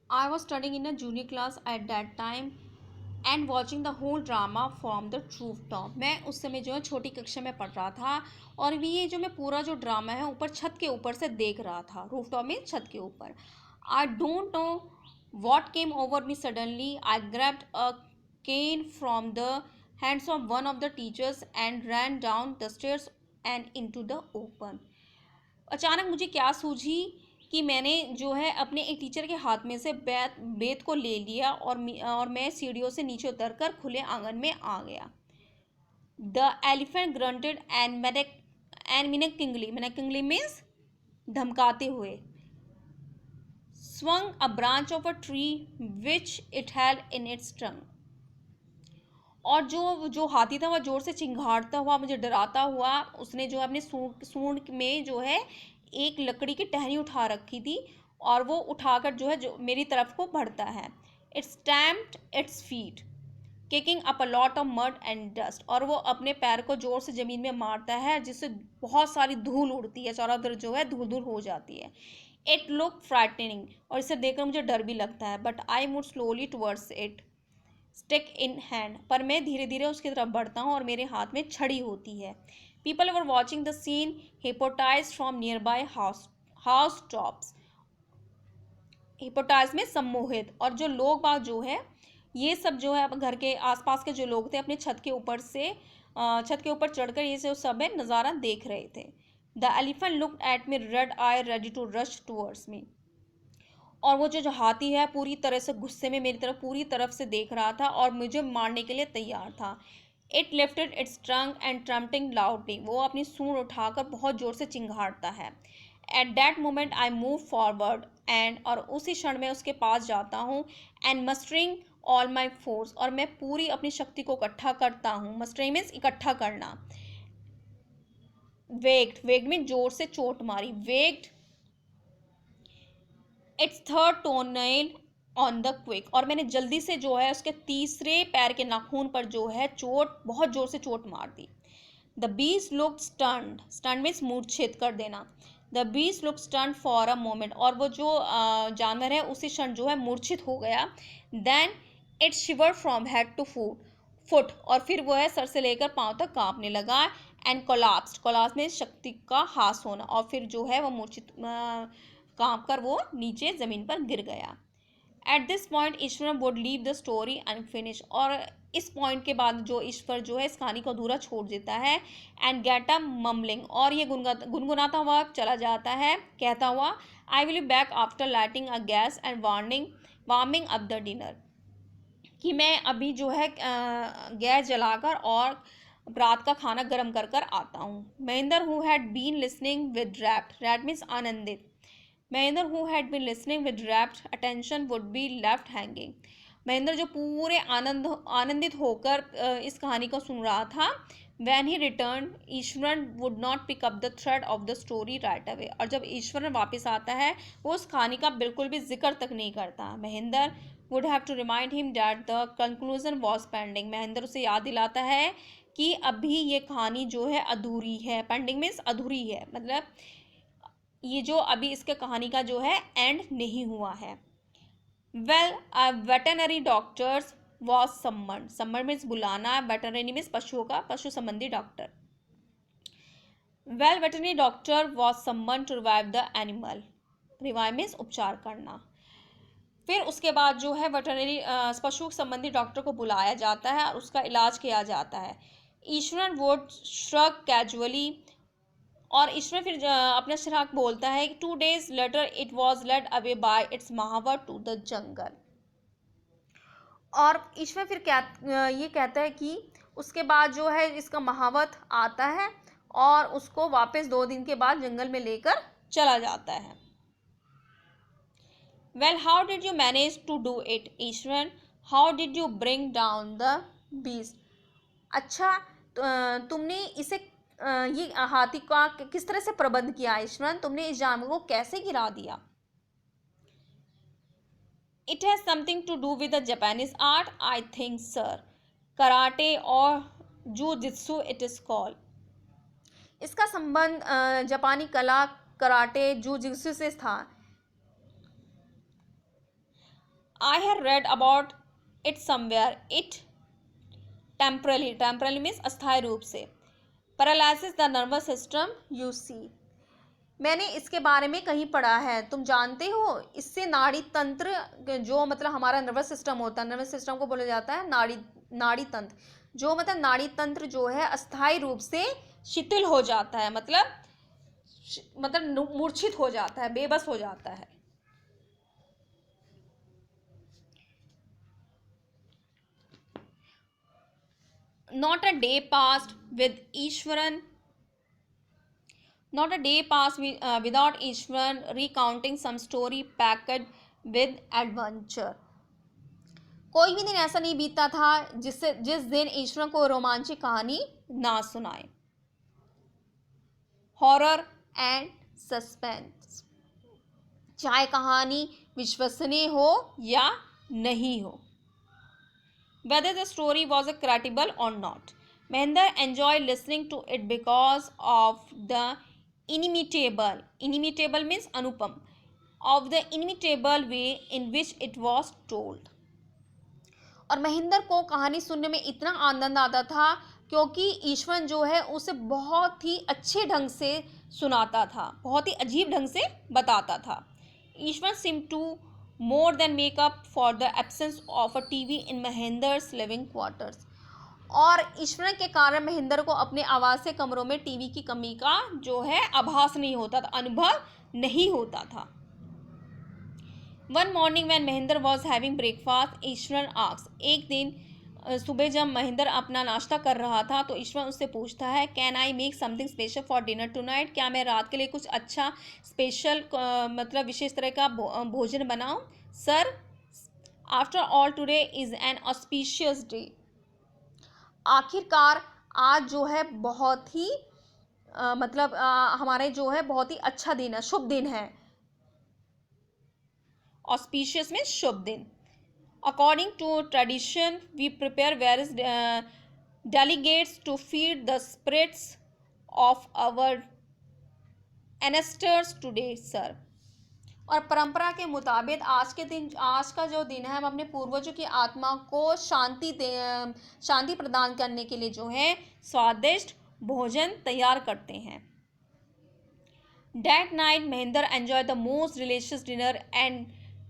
I was studying in a junior class at that time and watching the whole drama from the roof top. मैं उस समय जो है छोटी कक्षा में पढ़ रहा था और भी ये जो मैं पूरा जो ड्रामा है ऊपर छत के ऊपर से देख रहा था। रूफ टॉप में छत के ऊपर। I don't know what came over me suddenly. I grabbed a cane from the hands of one of the teachers and ran down the stairs and into the open. अचानक मुझे क्या सूझी कि मैंने जो है अपने एक टीचर के हाथ में से बेत को ले लिया और मैं सीढ़ियों से नीचे उतरकर खुले आंगन में आ गया। The elephant grunted and menacingly means धमकाते हुए swung a branch of a tree which it held in its trunk। और जो जो हाथी था वह जोर से चिंघाड़ता हुआ मुझे डराता हुआ उसने जो है अपने सूंड में जो है एक लकड़ी की टहनी उठा रखी थी और वो उठाकर जो है जो मेरी तरफ को बढ़ता है। It's stamped its feet kicking up a lot of mud and dust. और वो अपने पैर को जोर से ज़मीन में मारता है जिससे बहुत सारी धूल उड़ती है, चारों तरफ जो है धूल धूल हो जाती है। It look frightening. और इसे देखकर मुझे डर भी लगता है। But I move slowly towards it stick in hand. पर मैं धीरे धीरे उसकी तरफ बढ़ता हूँ और मेरे हाथ में छड़ी होती है। People were watching the scene hypnotised from nearby house tops. Hypnotised में सम्मोहित। और जो लोग बाग जो है ये सब जो है घर के आसपास के जो लोग थे अपने छत के ऊपर से छत के ऊपर चढ़कर ये जो सब है नज़ारा देख रहे थे। The elephant looked at me red eye ready to rush towards me. और वो जो हाथी है पूरी तरह से गुस्से में मेरी तरफ पूरी तरफ से देख रहा था और मुझे मारने के लिए तैयार था। It lifted its trunk and trumpeting loudly. वो अपनी सूंड उठाकर बहुत जोर से चिंघाड़ता है। At that moment I move forward and और उसी क्षण में उसके पास जाता हूँ and mustering all my force. और मैं पूरी अपनी शक्ति को इकट्ठा करता हूँ। मस्टरिंग मीन्स इकट्ठा करना। वेग्ड में जोर से चोट मारी। Wagged its third toenail on the quick. और मैंने जल्दी से जो है उसके तीसरे पैर के नाखून पर जो है चोट बहुत जोर से चोट मार दी। The beast look stunned. Stunned means मूर्छित कर देना। The beast look stunned for a moment. और वो जो जानवर है उसी क्षण जो है मूर्छित हो गया। Then it shiver from head to foot. और फिर वो है सर से लेकर पाँव तक कांपने लगा। एंड कोलाप्स में शक्ति का हास होना। और फिर जो है वो मूर्छित कांप कर वो नीचे ज़मीन पर गिर गया। At this point Ishwar would leave the story unfinished. और इस पॉइंट के बाद जो ईश्वर जो है इस कहानी को अधूरा छोड़ देता है। And get a mumbling. और ये गुनगुनाता हुआ चला जाता है कहता हुआ I will be back after lighting a gas and warming up the dinner. कि मैं अभी जो है गैस जलाकर और रात का खाना गर्म कर कर आता हूँ। Mahendra who had been listening with rapt means आनंदित। Mahendra who had been listening with rapt attention would be left hanging. Mahendra जो पूरे आनंदित होकर इस कहानी को सुन रहा था। When he return Ishwaran would not pick up the thread of the story right away. और जब ईश्वरन वापस आता है वो उस कहानी का बिल्कुल भी जिक्र तक नहीं करता। Mahendra would have to remind him that the conclusion was pending. Mahendra उसे याद दिलाता है कि अभी ये कहानी जो है अधूरी है। पेंडिंग मीन्स अधूरी है, मतलब ये जो अभी इसके कहानी का जो है एंड नहीं हुआ है। Well a veterinary doctors was summoned means बुलाना। वेटनरी मीन्स पशुओं का पशु संबंधी doctor. Well veterinary doctor was summoned to revive the animal. Revive means उपचार करना। फिर उसके बाद जो है वेटरनरी पशु संबंधी डॉक्टर को बुलाया जाता है और उसका इलाज किया जाता है। Eswaran would shrug casually. और ईश्वर फिर अपने श्राक बोलता है 2 days later it was led away by its Mahawar to the जंगल। और ईश्वर फिर ये कहता है कि उसके बाद जो है इसका महावत आता है और उसको वापस 2 दिन के बाद जंगल में लेकर चला जाता है। Well how did you manage to do it Ishwar. How did you bring down the beast. अच्छा तुमने इसे ये हाथी का किस तरह से प्रबंध किया ईश्वरन। तुमने इस जानवर को कैसे गिरा दिया। It has something to do with the Japanese art I think sir. Karate और जूजित्सु इट इज कॉल्ड। इसका संबंध जापानी कला कराटे जूजित्सु से था। I have read about it somewhere, it temporarily means अस्थायी रूप से, paralysis the nervous system you see, मैंने इसके बारे में कहीं पढ़ा है, तुम जानते हो, इससे नाड़ी तंत्र जो मतलब हमारा नर्वस सिस्टम होता है, नर्वस सिस्टम को बोला जाता है नाड़ी तंत्र, जो मतलब नाड़ी तंत्र जो है अस्थायी रूप से शिथिल हो जाता है, मतलब मूर्छित हो जाता है, बेबस हो जाता है। Not a day passed with Ishwaran. Not a day passed without Ishwaran recounting some story packed with adventure. कोई भी दिन ऐसा नहीं बीतता था जिस दिन ईश्वरन को रोमांचक कहानी ना सुनाए। हॉरर एंड सस्पेंस, चाहे कहानी विश्वसनीय हो या नहीं हो, whether the story was credible or not, Mahinder enjoyed listening to it because of the inimitable means anupam, of the inimitable way in which it was told. और महेंद्र को कहानी सुनने में इतना आनंद आता था क्योंकि ईश्वर जो है उसे बहुत ही अच्छे ढंग से सुनाता था, बहुत ही अजीब ढंग से बताता था। ईश्वर seemed to more than make up for the absence of a TV in महेंद्र's living quarters. और ईश्वर के कारण महेंद्र को अपने आवासीय कमरों में टीवी की कमी का जो है आभास नहीं होता था, अनुभव नहीं होता था। One morning when Mahinder was having breakfast, Ishwar asked, एक दिन सुबह जब महेंद्र अपना नाश्ता कर रहा था तो ईश्वर उससे पूछता है, can I make something special for dinner tonight, क्या मैं रात के लिए कुछ अच्छा स्पेशल मतलब विशेष तरह का भोजन बनाऊं? Sir, after all today is an auspicious day, आखिरकार आज जो है बहुत ही हमारे जो है बहुत ही अच्छा दिन है, शुभ दिन है। Auspicious means शुभ दिन। According to tradition, we prepare various delegates to feed the spirits of our ancestors today, sir. और परंपरा के मुताबिक आज का जो दिन है हम अपने पूर्वजों की आत्मा को शांति प्रदान करने के लिए जो है स्वादिष्ट भोजन तैयार करते हैं। That night, Mahinder enjoyed the most delicious dinner and